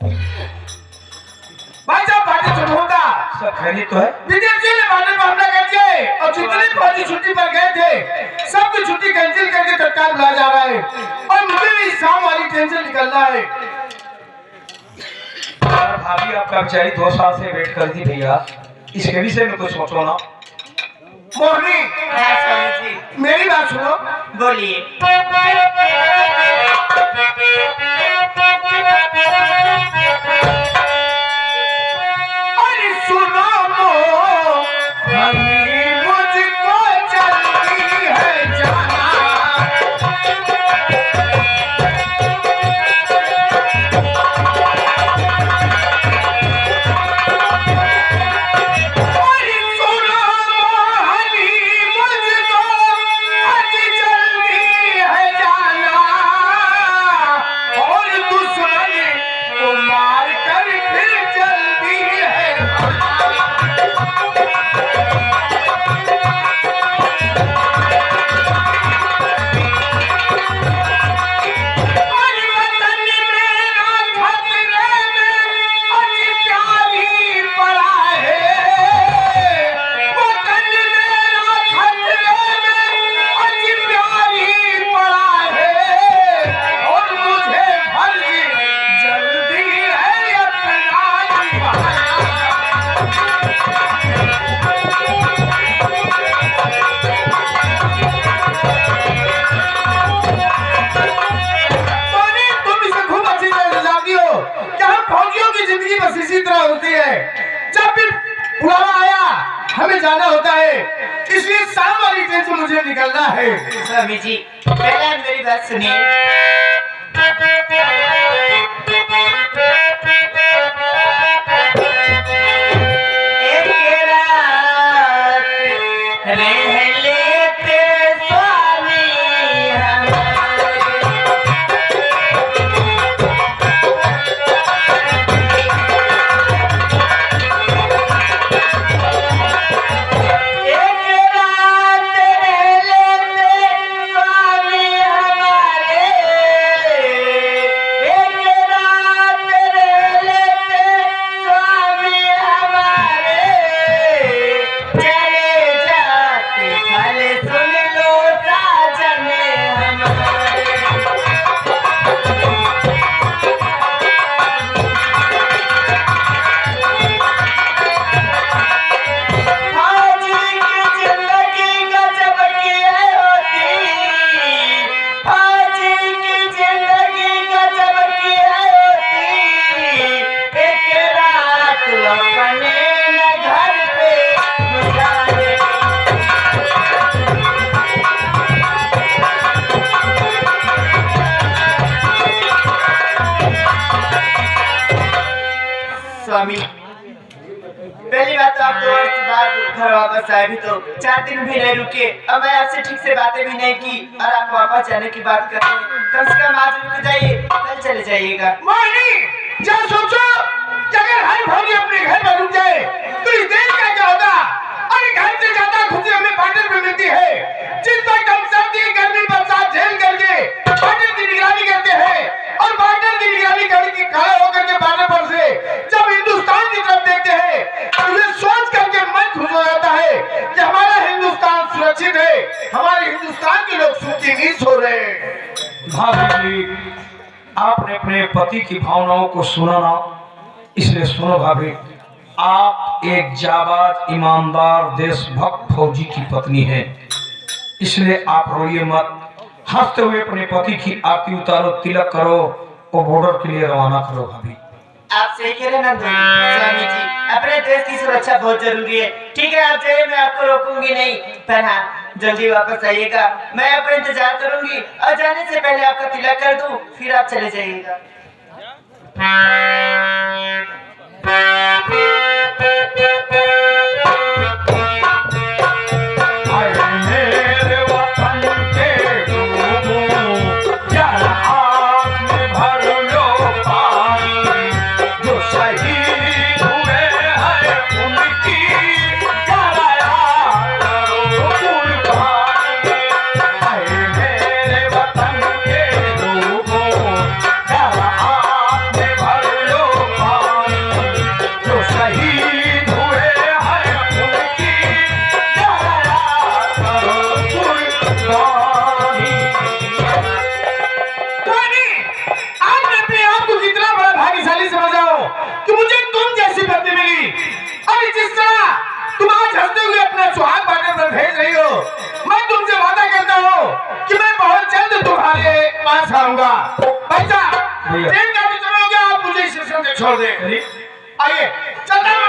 भाई साहब पार्टी शुरू होगा। सब खैरियत तो है? विजय जी ने पार्टी पर हमला कर दिया है और जितने फौजी छुट्टी पर गए थे सबकी छुट्टी कैंसिल करके तत्काल बुलाया जा रहा है और मुझे भी शाम वाली ट्रेन से निकलना है। भाभी आपका बेचारी 2 साल से वेट कर दी भैया, इसके विषय में कुछ सोचो ना। मोहनी हाँ स्वामी जी मेरी बात सुनो। बोलिए। अरे सुनो मोहनी मुझको जल्दी है जाना। अरे सुनो मोहनी मुझको आज जल्दी है जाना और दुश्मन को मार कर फिर जल्दी है आना। इसी तरह होती है, जब भी बुलावा आया हमें जाना होता है, इसलिए शाम वाली ट्रेन से मुझे निकलना है। स्वामी जी पहले आप मेरी बात सुनिए। एक रात रह लेते स्वामी स्वामी। पहली बात तो आप 2 वर्ष बाद घर वापस आए भी तो 4 दिन भी नहीं रुके और मैं आपसे ठीक से बातें भी नहीं की और आप वापस जाने की बात कर रहे हैं। कम से कम आज रुक जाइए, कल चले जाइएगा। मोहिनी जब सोचो कि अगर हर भाभी अपने घर में रुक जाए तो इस देश का क्या होगा। अरे घर से ज्यादा खुशी हमें पार्टनर में मिलती है, जिस वक्त हम सर्दी गर्मी बरसात झेल करके पार्टनर की निगरानी करते हैं और पार्टनर की निगरानी करके खड़े होकर के पार्टनर पर से जब हिंदुस्तान की तरफ देखते हैं तो ये सोच करके मन खुश हो जाता है कि हमारा हिंदुस्तान सुरक्षित है, हमारे हिंदुस्तान के लोग सुखी नहीं सो रहे हैं। भाभी जी आपने अपने पति की भावनाओं को सुना ना, इसलिए सुनो भाभी, आप एक जाबाज ईमानदार देशभक्त फौजी की पत्नी हैं, इसलिए आप रोइए मत। हंसते हुए अपने पति की आरती उतारो, तिलक करो और बॉर्डर के लिए रवाना करो। भाभी आप सही कह रहे हैं स्वामी जी, अपने देश की सुरक्षा बहुत जरूरी है। ठीक है आप जाइए, मैं आपको रोकूंगी नहीं, पर हाँ जल्दी वापस आइएगा। मैं आपका इंतजार करूंगी और जाने से पहले आपका तिलक कर दूं, फिर आप चले जाइएगा। भर छोड़ दे। आइए चलते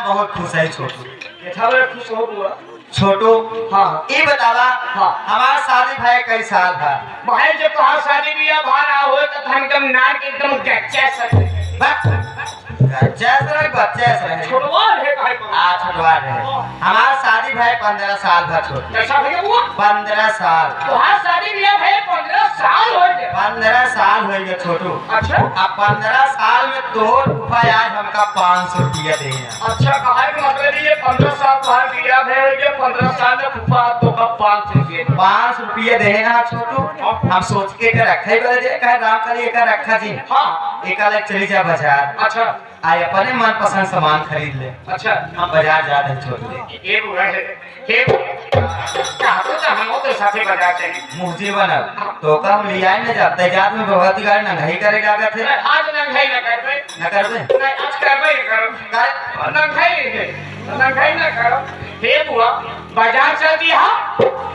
बहुत खुश है छोटू। खुश हो बुआ। छोटू हाँ ये बतावा हाँ हमारा शादी भाई कई साल था भाई जब तोहार शादी बियाह भाना हो तो हम एकदम नाक एकदम गच्चा सकते बच्चे छोटवा है काहे पर छोटवा रहे हमारा शादी भाई 15 साल था छोटू। कैसा भैया बुआ 15 साल तोहार शादी बियाह है 15 साल हो गए 15 साल हो गए छोटू। अच्छा अब 15 साल में तोर फूफा आज हमका 500 रुपया दे। अच्छा कहा कि मतलब ये 15 साल तोहार बियाह है ये 15 साल में फूफा तो कब 500 रुपया देना छोटू। हम सोच के रखे राम करिए का रखा जी। हाँ एक अलग चली जा बाजार। अच्छा आए अपने मन पसंद सामान खरीद ले। अच्छा हम बाजार जा रहे छोटू। ये बुआ है हे चाहतो तो हम तो साथे बाजार चले मुझे बनल तो का हम लिया न जाते जात में भगवती गाड़ी नंगाई करेगा का थे आज नंगाई न करबे नहीं आज करबे करो नंगाई न करो। हे बुआ बाजार चल दिया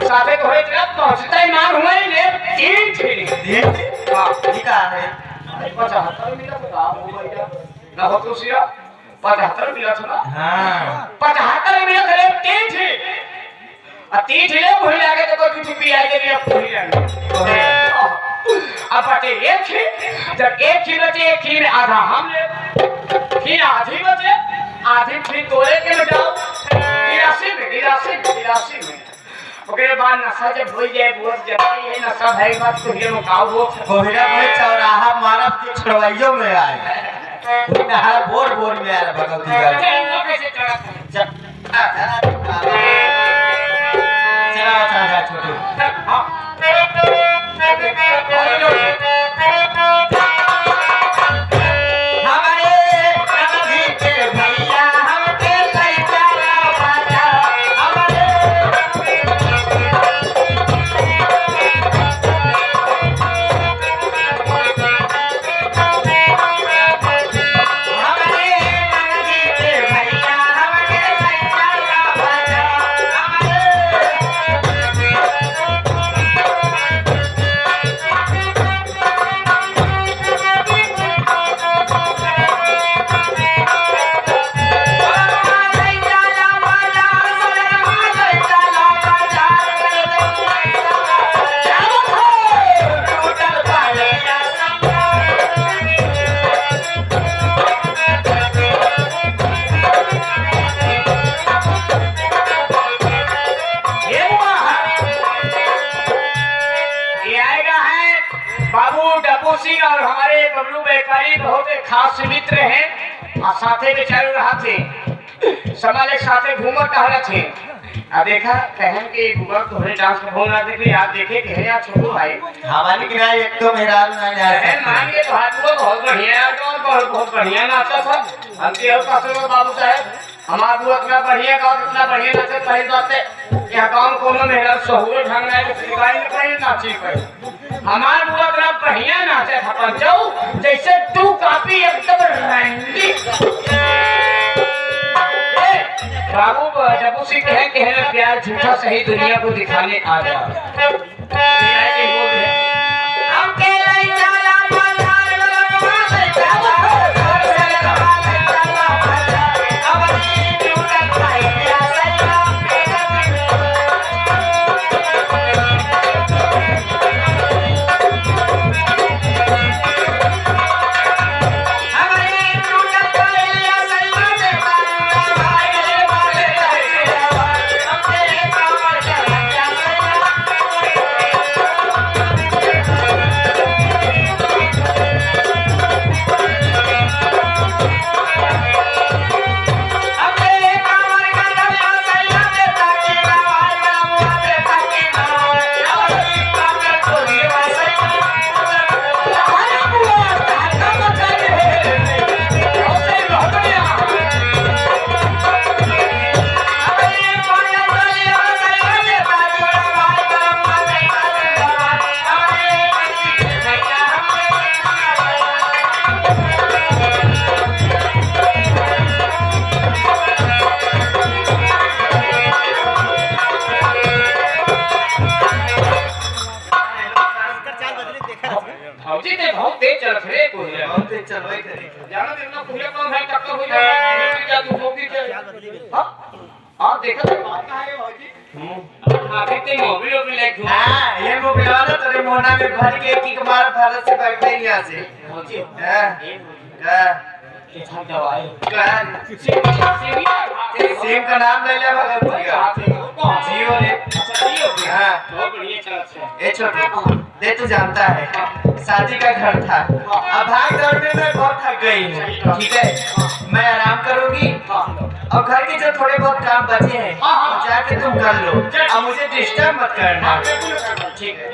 साथे घोड़े तरफ पहुंचता ही मार हुए ले तीन थी हां ठीक है 75 मिला बता हो भैया ना हो तो सिया 75 मिला था ना हां 75 मिला करे तीन थी आ तीन थी ले भूल लागे तो कोई टूपी आई के लिए भूल लागे अब बचे एक थी जब एक थी बचे एक थी में आधा हम ले फिर आधी बचे आधी फिर तोड़े के में डाल 83 में ओकरे बाद नशा जब हो जाए बहुत जब ये नशा है बात तो ये मुकाव हो कोहरा में चौराहा मानव के छड़वाइयों में आए नहर बोर बोर में आए भगवती गाड़ी कैसे चढ़ा चला छोटू। हां और हमारे बबलू बेकारी बहुत खास मित्र हैं और साथे में चल रहा थे समाज एक साथे घूमत टहला थे अब देखा कहन के बुआ तोहरे डांस को भोग ना देखे आप देखे के है यार छोटू भाई हमारी की ना एक तो मेरा ना है मान के तो हाथ को बहुत बढ़िया है तो बहुत बढ़िया नाचा था हम के और कासो बाबू साहब हमारा बुआ इतना बढ़िया गाँव इतना बढ़िया नाचे पहली बात है यहाँ गाँव को में मेरा सहूर ढंग है कि सिखाई नहीं पड़ी नाची पड़ी हमारा बुआ इतना बढ़िया नाचे था पंचौ जैसे तू काफी एकदम रंगी बाबू जब उसी कहे प्यार झूठा सही दुनिया को दिखाने आ जा ये मोबिल वाला तेरे मोहना में भर के की हमारा भारत से बैठे ही यहाँ से सेम का नाम ले लिया भगत जियो रे ए छोटू दे तू जानता है शादी का घर था अब भाग दौड़ में मैं बहुत थक गई हूँ ठीक है मैं आराम करूंगी और घर के जो थोड़े बहुत काम बचे हैं वो जाके तुम कर लो अब मुझे डिस्टर्ब मत करना ठीक है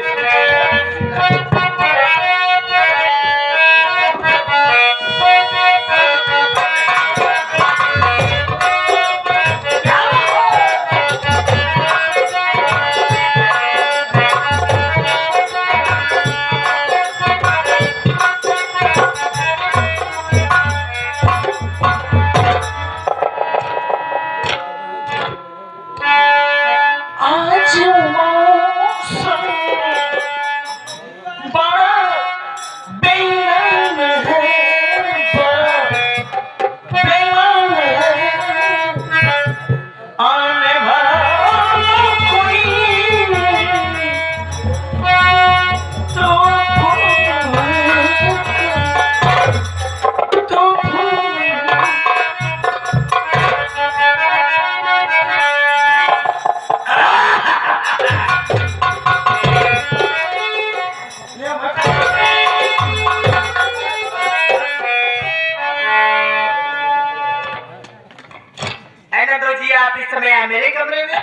मेरे कमरे में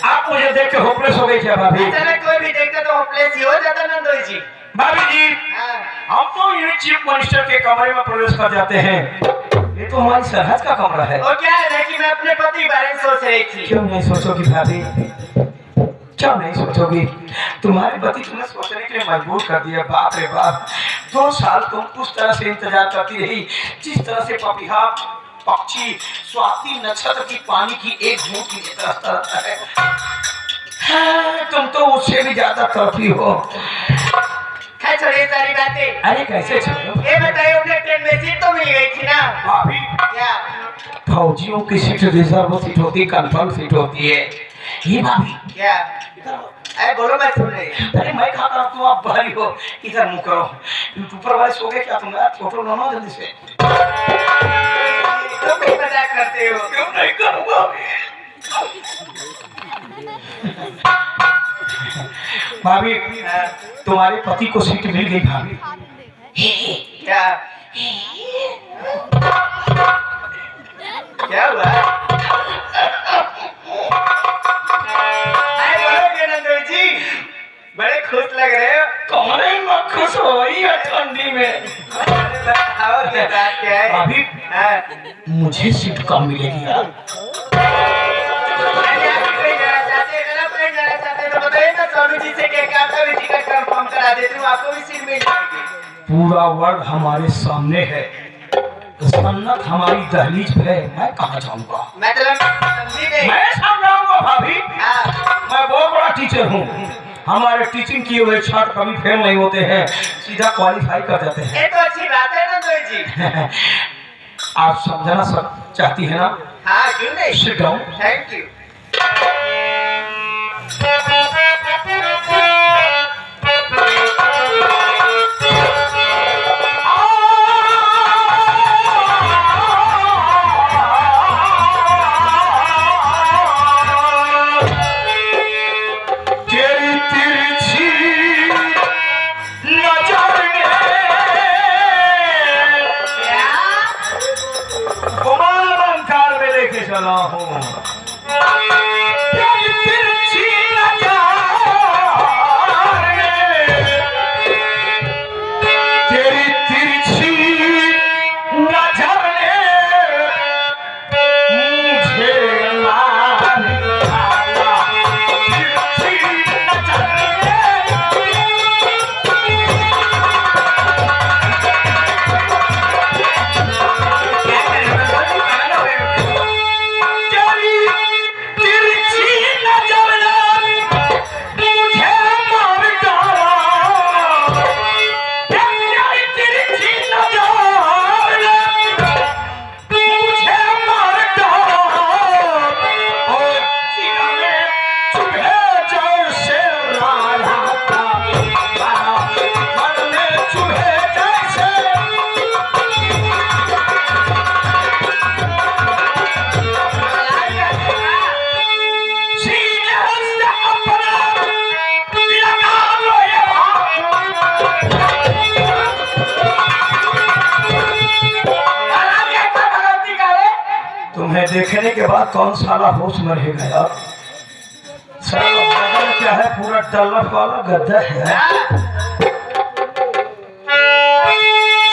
आप मुझे देख के होपलेस हो गई क्या भाभी? कोई भी देखता तो होपलेस ही हो जाता नंदोई जी। भाभी जी हम तो ये चीफ मिनिस्टर के कमरे में प्रवेश कर जाते हैं। ये तो हमारी सरहद का कमरा है। और क्या है कि मैं अपने पति के बारे में सोच रही थी। क्यों नहीं सोचोगी भाभी? क्यों नहीं सोचोगी? तुम्हारे पति तुम्हें सोचने के लिए मजबूर कर दिया। बाप रे बाप, 2 साल तुम उस तरह से इंतजार करती रही जिस तरह से पपीहा पक्षी स्वाति नक्षत्र की पानी की एक बूंद की तरसता रहता है। हाँ, तुम तो उससे भी ज्यादा तड़पी हो। छोड़िए सारी बातें। अरे कैसे छोड़ो? ये बताइए उन्हें ट्रेन में सीट तो मिल गई थी ना? भाभी क्या? फौजियों की सीट रिजर्व सीट होती, कंफर्म सीट होती है। ये भाभी क्या? अरे बोलो, मैं सुन रही हूँ। अरे मैं खाता हूँ, तुम आप बाहरी हो, इधर मुँह करो। ऊपर वाले सो गए क्या? तुम यार फोटो लो ना जल्दी से। तुम भी मजाक करते हो। क्यों नहीं करूँगा? भाभी तुम्हारे पति को सीट मिल गई भाभी। क्या? क्या हुआ? जी बड़े खुश लग रहे हो। कौने में खुश हो है ठंडी में। और क्या बात क्या है अभी हाँ। मुझे सीट कम मिलेगी यार। अरे आप कहीं जाना चाहते हैं, अगर आप कहीं जाना चाहते हैं तो बताइए ना, स्वामी जी से कह के आपका भी टिकट कंफर्म करा देती हूँ, आपको भी सीट मिल जाएगी। पूरा वर्ल्ड हमारे सामने है, सन्नत हमारी दहलीज पे है, मैं कहाँ जाऊंगा? मतलब समझी नहीं। मैं समझाऊंगा भाभी। हाँ। मैं बहुत बड़ा टीचर हूँ, हमारे टीचिंग किए हुए छात्र कभी फेल नहीं होते हैं, सीधा क्वालिफाई कर जाते हैं। ये तो अच्छी बात है ना नंदोई जी। आप समझना सब चाहती है ना? हाँ क्यों नहीं। Sit down. Thank you. तेरी तिरछी नजर ने कुमार अलंकार में लेके चला हूँ। तेरी तिरछी नजर ने, तेरी तिरछी नजर ने मुझे मार डाला। तिरछी नजर ने तेरी तिरछी नजर ने मुझे मार डाला। तेरी तिरछी नजर ने मुझे मार डाला। और सीना में चुभे जैसे राधा का बाला, मन में चुभे जैसे सीने से अपना लगा लो ये तुम्हें देखने के बाद कौन साला होश में रहेगा यार? साला बदल क्या है, पूरा डलर वाला गद्दा है।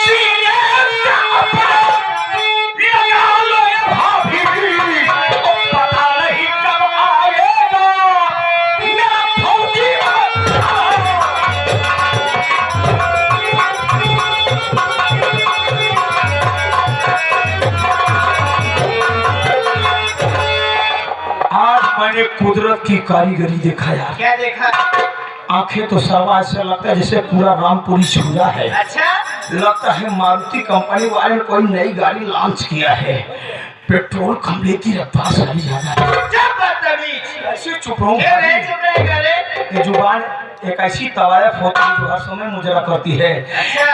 सीने से अपना लगा लो ये भाभी, पता नहीं कब आएगा मेरा फौजी आज मैंने कुदरत की कारीगरी देखा यार। क्या देखा। आंखें तो सवा ऐसा लगता है जैसे पूरा रामपुरी छुरा है। अच्छा लगता है मारुति कंपनी वाले ने कोई नई गाड़ी लॉन्च किया है। पेट्रोल कम लेती रफ्तार सारी ज्यादा है। जब बदतमीज। ऐसे चुप रहो ये नहीं चुप रहेगा रे। ये जुबान एक ऐसी तवायफ होती है जो हर समय मुजरा करती है। अच्छा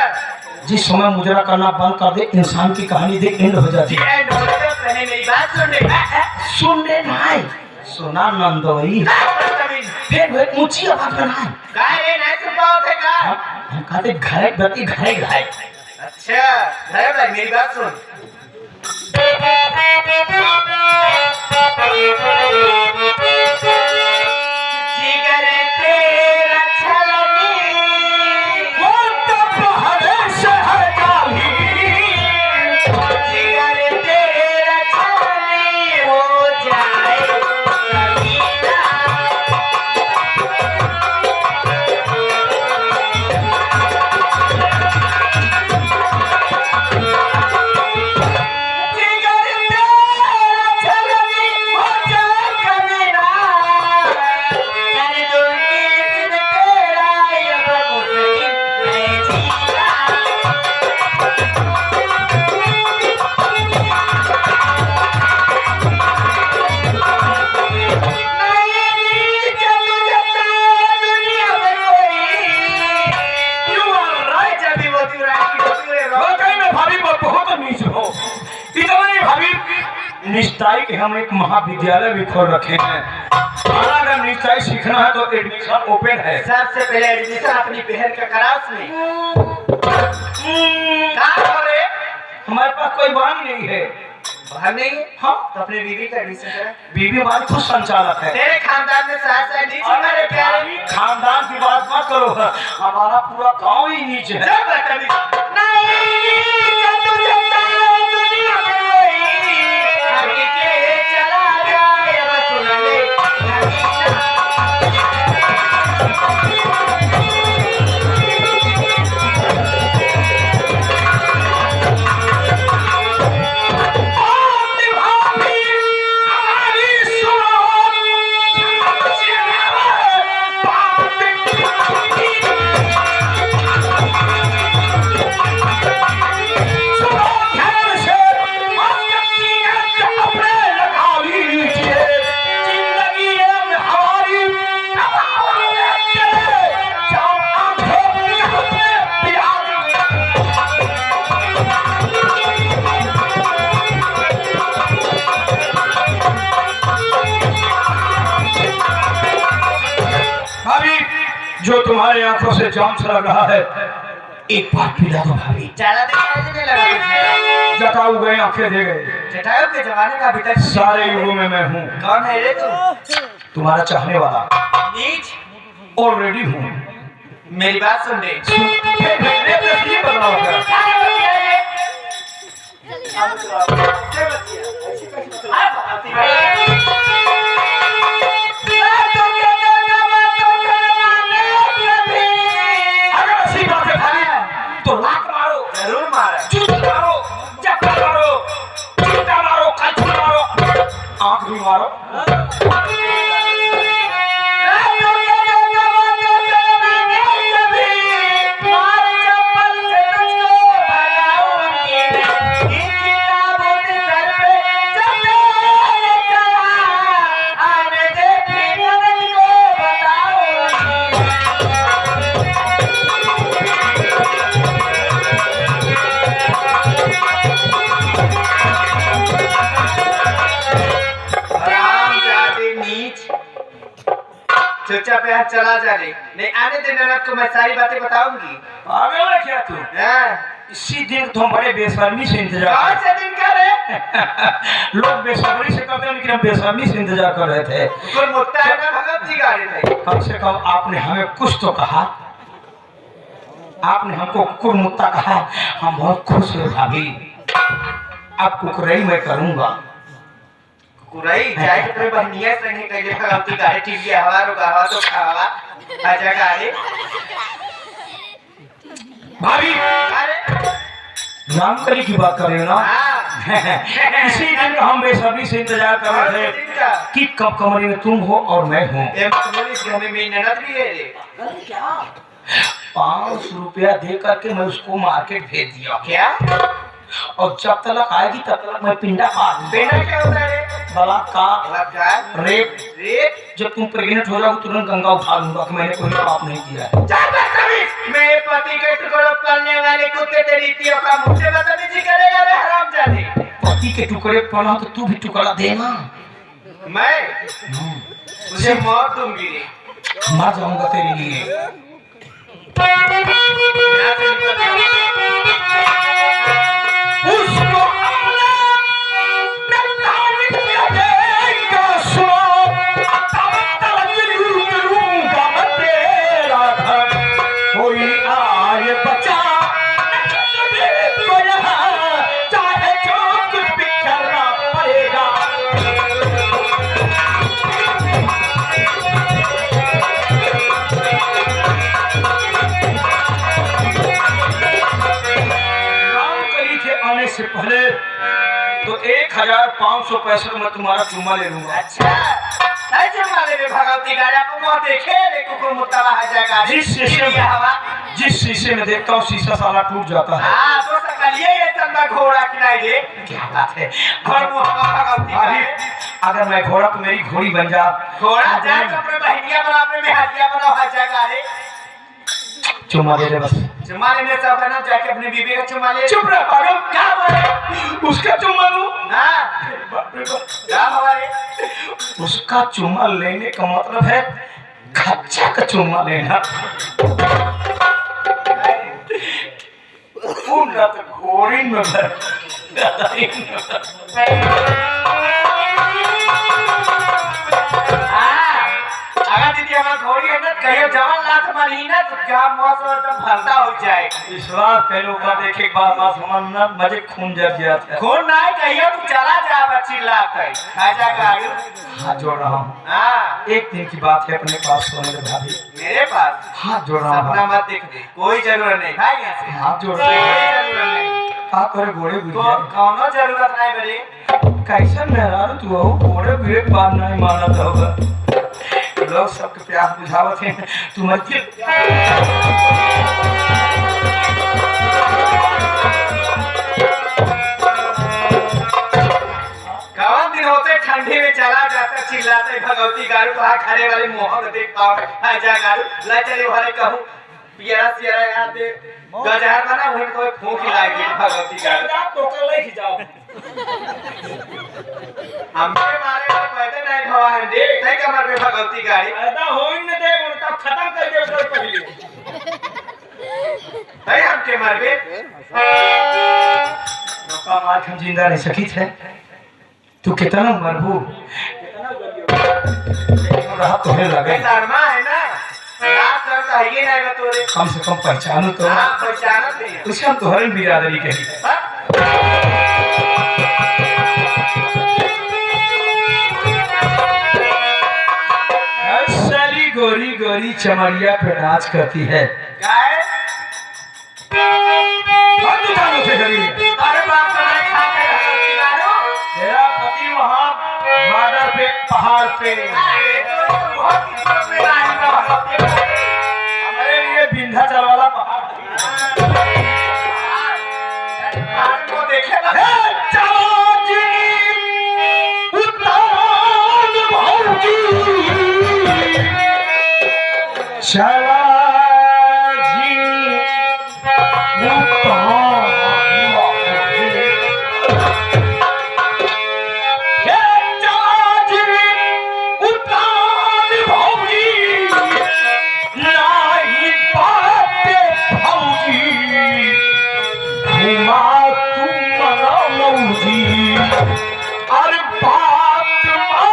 जिस समय मुजरा करना बंद कर दे, इंसान की कहानी देख एंड हो जाती है। ये नोट तो पहले मेरी बात सुनने। सुनने नहीं सुना नंदोई, बदतमीज। फिर वे ऊंची आवाज में नहीं काय रे नहीं सुन पाओ थे का। हम कहते घाय गति घाय घाय। अच्छा है भाई मेरी बात सुन। जिगर तेरा छलनी वो तो पहले से है जाली, जिगर तेरा छलनी हो जाए कमीना। जिगर तेरा छलनी हो जाए कमीना। कर दूंगी इसमें तेरा अब मुश्किल है जीना। वाकई में भाभी बहुत नीच हो। इतने भाभी निष्ठाई के हम एक महाविद्यालय भी खोल रखे हैं। अगर निष्ठाई सीखना है तो एडमिशन ओपन है। सबसे पहले एडमिशन अपनी बहन का करा उसमें। कहाँ करे? हमारे पास कोई बात नहीं है। बाहर नहीं है हाँ तो अपने बीवी का एडमिशन करा। बीवी हमारी खुद संचालक है। तेरे खानदान में सास है नीचे हमारे प्यारे। खानदान की बात मत करो, हमारा पूरा गांव ही नीचे है। जब बदतमीज नहीं जब तुझे दुनिया में वही आगे के चला जाए अब सुन ले जो तुम्हारी आंखों से जाम सा लग रहा है, एक बार पिला दो भाभी। ज्यादा देर लगा तुझे। जटाऊ गए आंखें दे गए। जटायु के जमाने का अभी तक सारे युगों में मैं हूँ। कौन है रे तू? तुम्हारा चाहने वाला। नीच ऑलरेडी हूँ। मेरी बात सुन ले। ये बताओ तो लात मारो, जरूर मारा। जूता मारो, चप्पल मारो, जूता मारो, कल्चर मारो, आंख भी मारो। चुपचाप यहाँ चला जा रे, नहीं आने देना ना तो मैं सारी बातें बताऊंगी। पागल है क्या तू? इसी दिन तुम बड़े बेशर्मी से इंतजार कौन से दिन का रे? लोग बेसब्री से करते हैं, लेकिन हम बेशर्मी से इंतजार कर रहे थे। कोई मुद्दा है ना भगत जी गाड़ी थे। कम से कम आपने हमें कुछ तो कहा। आपने हमको कुकुर मुत्ता कहा, हम बहुत खुश हुए भाभी। अब कुकुरई मैं करूंगा। कुकुरई जाए तो तेरे बहनिया संगे कइले भगवती गाड़ी ठीक है हवा रो हवा तो खावा आजा गाड़ी भाभी अरे जानकारी की बात कर रहे हो ना? हां इसी दिन का हम बेसब्री से इंतजार कर रहे थे कि कब कमरे में तुम हो और मैं हूँ। पुलिस घर में मेरी ननद भी है रे। क्या 500 रुपया दे करके मैं उसको मार्केट भेज दिया। क्या? और जब तक आएगी तब तक मैं पिंडा मार दूंगा। बेटा क्या होता है रे? बलात्कार, बलात्कार, रेप। रेप? जब तुम प्रेग्नेंट हो जाओ तुरंत गंगा उठा लूंगा कि मैंने कोई पाप नहीं किया है। मेरे पति के टुकड़ों करने वाले कुत्ते तेरी इतियों का मुझसे बदतमीजी करेगा रे हरामजादे। पति के टुकड़े पड़ा तो तू भी टुकड़ा देना। मैं तुझे मौत दूंगी रे। मर जाऊंगा तेरे लिए। यहाँ से निकल जा। उसको से पहले तो 1565 में तुम्हारा चुम्मा ले लूंगा। अच्छा नहीं चुम्मा ले भगवती गाड़ी आपको बहुत देखे रे कुकुर मुत्ता वहां जाएगा। जिस शीशे में देखता हूँ शीशा साला टूट जाता है। हाँ तो सकलिए ये चंदा घोड़ा की नहीं रे। क्या बात है? घर भगवती गाड़ी अगर मैं घोड़ा तो मेरी घोड़ी बन जा। घोड़ा जाए तो अपने बहनिया बना अपने मेहदिया बना वहां जाएगा रे। चुम्मा दे दे बस। चुम्मा लेने से करना जाके अपनी बीवी का चुम्मा ले। चुप रह पागल। क्या बोले? उसका चुम्मा लूं? ना क्या हमारे उसका चुम्मा लेने का मतलब है खच्चा का चुम्मा लेना। पूर्ण घोड़ी में अगर दीदी हमारा घोड़ी है ना कहियो जवान लात मारी ना तो क्या मौसम एकदम भरता हो जाए। विश्वास करो का देखे के बाद बस मन ना मजे खून जर जाता है। खून ना है कहियो तू चला जा बच्ची लात है खाजा गाड़ी। हाथ जोड़ रहा हूँ। हाँ एक दिन की बात है अपने पास सोने भाभी। मेरे पास हाथ जोड़ रहा सपना हूँ। मत देख दे कोई जरूरत नहीं भाई यहाँ से हाथ जोड़ कोई रहा हूँ। जरूरत नहीं का करे घोड़े को गुड़िया कौनो जरूरत नहीं बड़े। कैसे मेहरारू तू हो घोड़े भी एक बात नहीं मानत होगा। लोग सबके प्यास बुझावत हैं तू मत के कौन दिन होते ठंडी में चला जाता चिल्लाते भगवती गारू कहा खाने वाले मोहन देख पाओ जा गारू ला चले वाले कहूँ पियरा सियरा याद दे गजहर बना वहीं कोई फूंक लागी भगवती गारू तो कल ले जाओ। हमके मारे को कहते नहीं खवा है देख थे कमर पे भगवती गाड़ी ऐसा हो ही न दे उनका खत्म कर दे उसको पहले। है हमके मार पे नौका मार के हम जिंदा रह सकी थे। तू कितना मरबू रहा तुम्हें लगे शर्मा है ना रात सर तो है ही नहीं बा तोरे कम से कम पहचानो तो। हाँ पहचानत नहीं उसे हम तो हरण बिरादरी कही। सारी गोरी गोरी चमड़िया पे नाच करती है। गाय हम दुकानों से खरीद। अरे बाप रे खा के भगवती गारू मेरा पति वहाँ बॉर्डर पे पहाड़ पे बहुत किस्मत में नहीं बा भगवती गारू हमारे लिए विंध्याचल वाला पहाड़ को देखे ना अरे बात मानो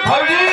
भौजी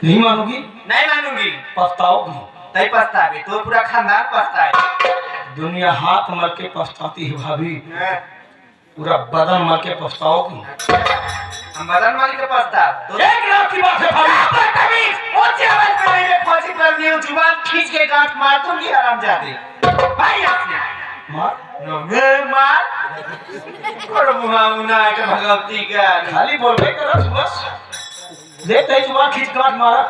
नहीं मानोगी? नहीं मानूंगी। पछताओगी। तई पछतावे, तो पूरा खानदान पछताए। दुनिया हाथ मल के पछताती है भाभी, पूरा बदन मल के पछताओगी। हम बदन मालिक के पछता तो 1 लाख की बात है भाभी। तमीज ऊंची आवाज में मेरे फौजी पर न्यू जुबान खींच के गांठ मार दूंगी हरामजादे। भाई आपने मार नो मैं मार करो मुहामुना के भगवती का खाली बोल के कर बस। देख तई जुबान खींच काट मारा,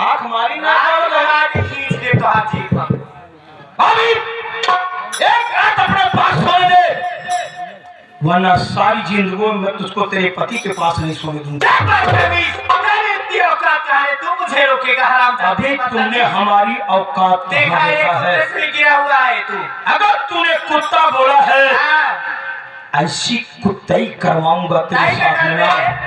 आंख मारी ना आग मारो लगा के खींच के तो हाथी पर भाभी। 1 रात अपने पास सोने दे, वरना सारी जिंदगी में तुझको तेरे पति के पास नहीं सोने दूंगा। तू मुझे रोकेगा हरामजादे। अभी तुमने हमारी औकात देखा है देखा है। कुत्ते से गिरा हुआ है तू। अगर तूने कुत्ता बोला है, हाँ। ऐसी कुत्ताई करवाऊंगा तेरे नहीं साथ में करना ना। है।